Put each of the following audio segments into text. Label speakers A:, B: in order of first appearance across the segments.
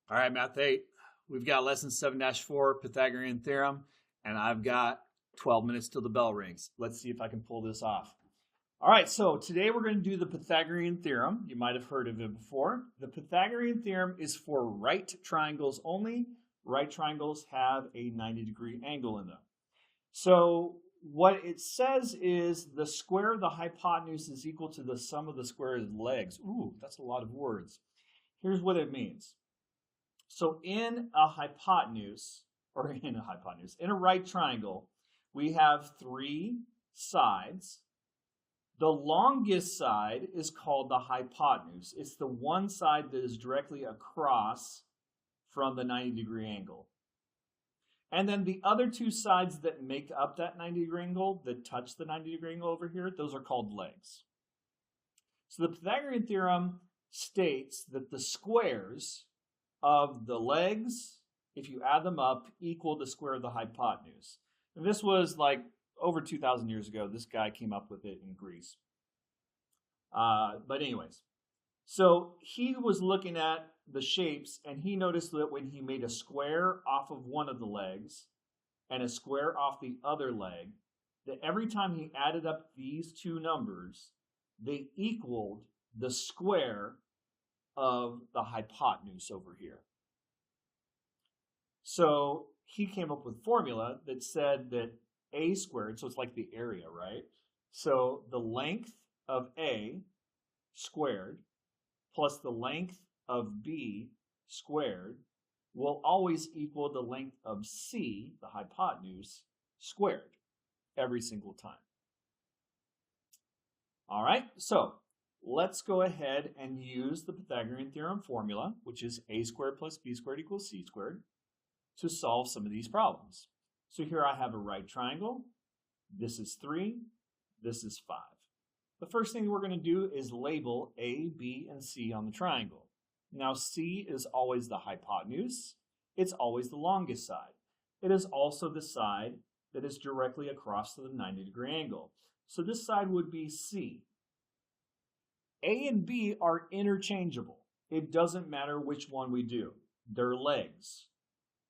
A: All right, Math 8. We've got lesson 7-4, Pythagorean Theorem, and I've got 12 minutes till the bell rings. Let's see if I can pull this off. All right, so today we're going to do the Pythagorean Theorem. You might have heard of it before. The Pythagorean Theorem is for right triangles only. Right triangles have a 90-degree angle in them. So what it says is the square of the hypotenuse is equal to the sum of the square's legs. Ooh, that's a lot of words. Here's what it means. So in a right triangle, we have three sides. The longest side is called the hypotenuse. It's the one side that is directly across from the 90-degree angle. And then the other two sides that make up that 90-degree angle, that touch the 90-degree angle over here, those are called legs. So the Pythagorean theorem states that the squares of the legs, if you add them up, equal the square of the hypotenuse. And this was like over 2,000 years ago. This guy came up with it in Greece. But anyways, so he was looking at the shapes and he noticed that when he made a square off of one of the legs and a square off the other leg, that every time he added up these two numbers, they equaled the square of the hypotenuse over here. So he came up with a formula that said that a squared, so it's like the area, right? So the length of A squared plus the length of B squared will always equal the length of C, the hypotenuse, squared every single time. All right, so let's go ahead and use the Pythagorean theorem formula, which is a squared plus b squared equals c squared, to solve some of these problems. So here I have a right triangle. This is 3. This is 5. The first thing we're going to do is label A, B, and C on the triangle. Now C is always the hypotenuse. It's always the longest side. It is also the side that is directly across to the 90-degree angle. So this side would be C. A and B are interchangeable. It doesn't matter which one we do. They're legs.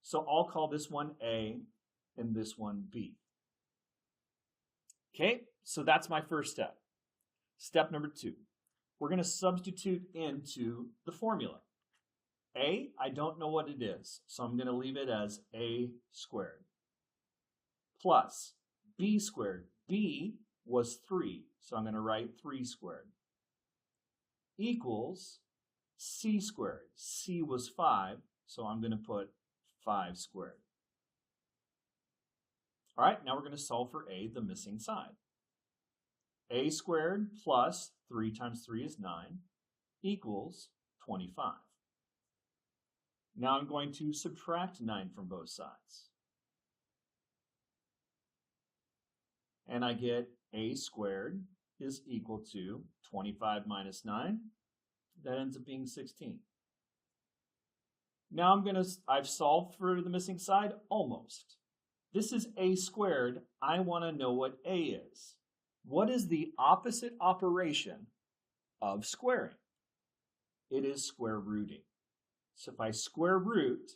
A: So I'll call this one A and this one B. Okay, so that's my first step. Step number 2. We're going to substitute into the formula. A, I don't know what it is, so I'm going to leave it as A squared. Plus B squared. B was 3, so I'm going to write 3 squared. Equals C squared. C was 5, so I'm going to put 5 squared. All right, now we're going to solve for A, the missing side. A squared plus 3 times 3 is 9 equals 25. Now I'm going to subtract 9 from both sides. And I get A squared is equal to 25 minus 9. That ends up being 16. Now I've solved for the missing side almost. This is A squared. I want to know what A is. What is the opposite operation of squaring? It is square rooting. So if I square root,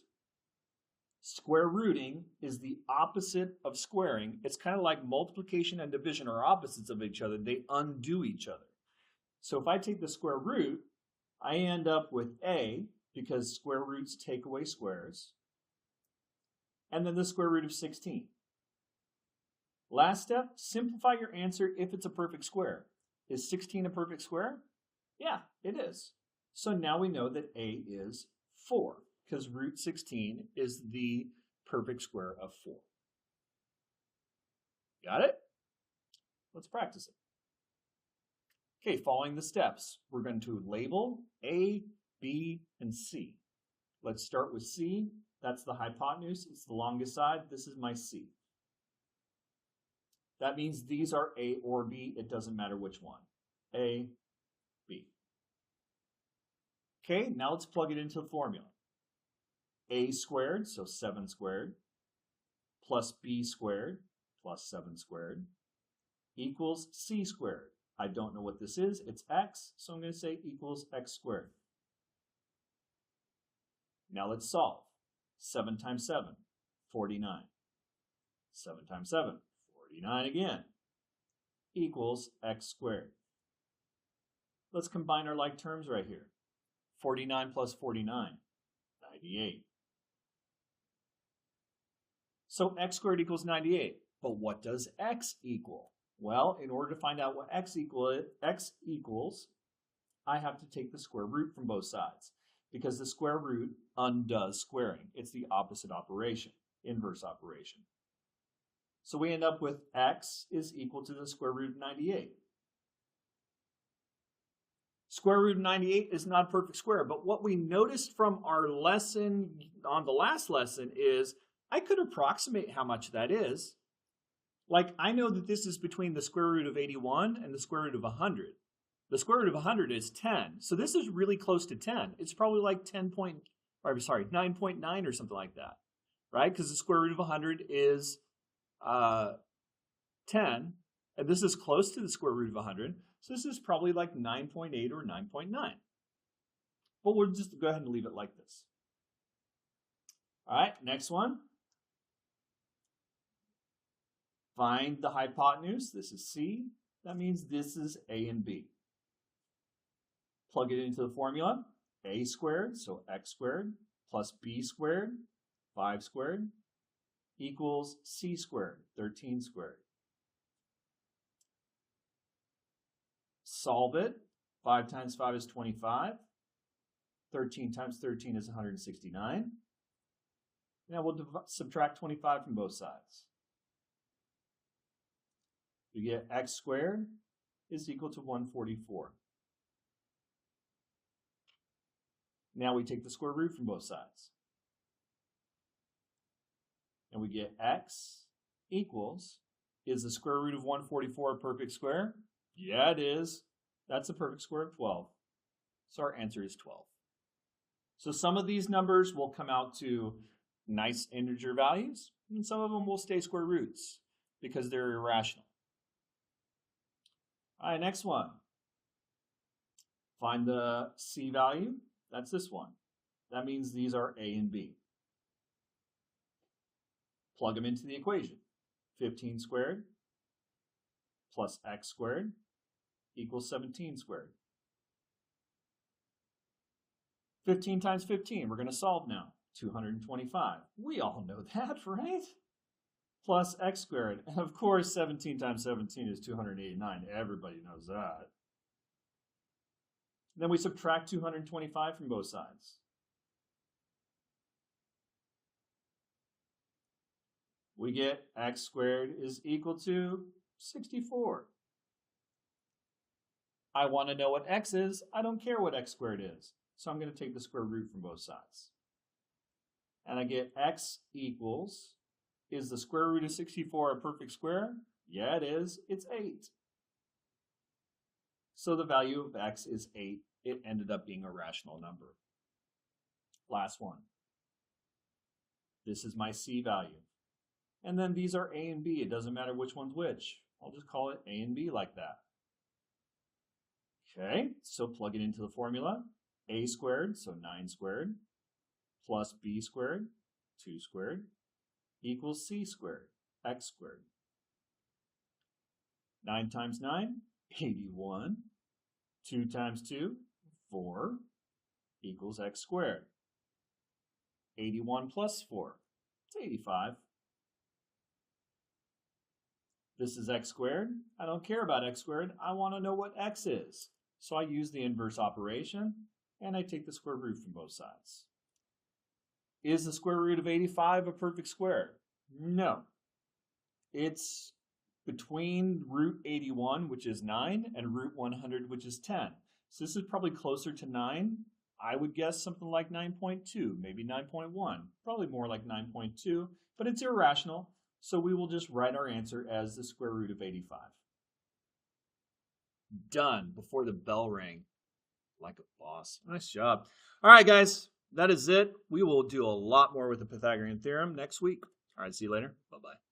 A: square rooting is the opposite of squaring. It's kind of like multiplication and division are opposites of each other. They undo each other. So if I take the square root, I end up with A, because square roots take away squares, and then the square root of 16. Last step, simplify your answer if it's a perfect square. Is 16 a perfect square? Yeah, it is. So now we know that A is 4, because root 16 is the perfect square of 4. Got it? Let's practice it. Okay, following the steps, we're going to label A, B, and C. Let's start with C. That's the hypotenuse. It's the longest side. This is my C. That means these are A or B. It doesn't matter which one. A, B. Okay, now let's plug it into the formula. A squared, so 7 squared, plus B squared, plus 7 squared, equals C squared. I don't know what this is. It's X, so I'm going to say equals X squared. Now let's solve. 7 times 7, 49. 7 times 7, 49 again, equals x squared. Let's combine our like terms right here. 49 plus 49, 98. So x squared equals 98. But what does x equal? Well, in order to find out what x equals, I have to take the square root from both sides, because the square root undoes squaring. It's the opposite operation, inverse operation. So we end up with x is equal to the square root of 98. Square root of 98 is not a perfect square, but what we noticed from our lesson on the last lesson is I could approximate how much that is. Like, I know that this is between the square root of 81 and the square root of 100. The square root of 100 is 10, so this is really close to 10. It's probably like 9.9 or something like that, right? Because the square root of 100 is 10, and this is close to the square root of 100, so this is probably like 9.8 or 9.9. But we'll just go ahead and leave it like this. All right, next one. Find the hypotenuse. This is C. That means this is A and B. Plug it into the formula. A squared, so x squared, plus B squared, 5 squared, equals C squared, 13 squared. Solve it. 5 times 5 is 25. 13 times 13 is 169. Now we'll subtract 25 from both sides. We get x squared is equal to 144. Now we take the square root from both sides. And we get x equals, is the square root of 144 a perfect square? Yeah, it is. That's a perfect square of 12. So our answer is 12. So some of these numbers will come out to nice integer values, and some of them will stay square roots because they're irrational. All right, next one. Find the C value. That's this one. That means these are A and B. Plug them into the equation. 15 squared plus x squared equals 17 squared. 15 times 15, we're going to solve now. 225. We all know that, right? Plus x squared. And of course, 17 times 17 is 289. Everybody knows that. Then we subtract 225 from both sides. We get x squared is equal to 64. I want to know what x is. I don't care what x squared is. So I'm going to take the square root from both sides. And I get x equals, is the square root of 64 a perfect square? Yeah, it is. It's 8. So the value of x is 8. It ended up being a rational number. Last one. This is my C value. And then these are A and B. It doesn't matter which one's which. I'll just call it A and B like that. Okay, so plug it into the formula. A squared, so 9 squared, plus B squared, 2 squared, equals C squared, x squared. 9 times 9, 81. 2 times 2, 4, equals x squared. 81 plus 4, it's 85. This is x squared. I don't care about x squared. I want to know what x is. So I use the inverse operation, and I take the square root from both sides. Is the square root of 85 a perfect square? No. It's between root 81, which is 9, and root 100, which is 10. So this is probably closer to 9. I would guess something like 9.2, maybe 9.1, probably more like 9.2, but it's irrational, so we will just write our answer as the square root of 85. Done before the bell rang. Like a boss. Nice job. All right, guys, that is it. We will do a lot more with the Pythagorean theorem next week. All right, see you later. Bye-bye.